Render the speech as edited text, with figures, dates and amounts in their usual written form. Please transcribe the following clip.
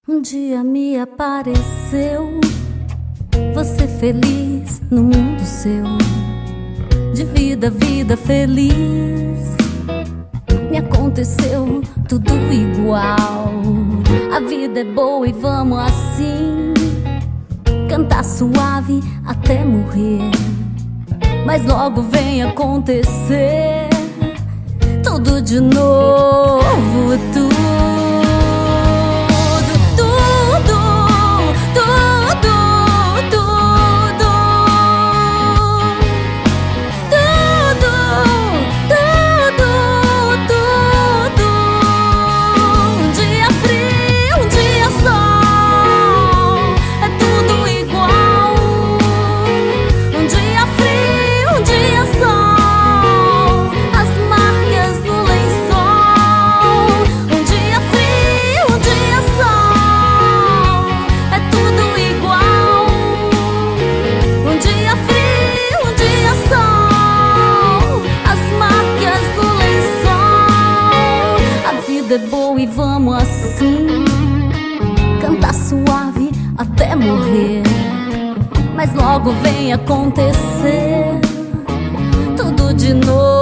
Um dia me apareceu você feliz no mundo seu, de vida feliz. Me aconteceu tudo igual. A vida é boa e vamos assim cantar suave até morrer. Mas logo vem acontecer tudo de novo, tudo. É boa e vamos assim cantar suave até morrer. Mas logo vem acontecer tudo de novo.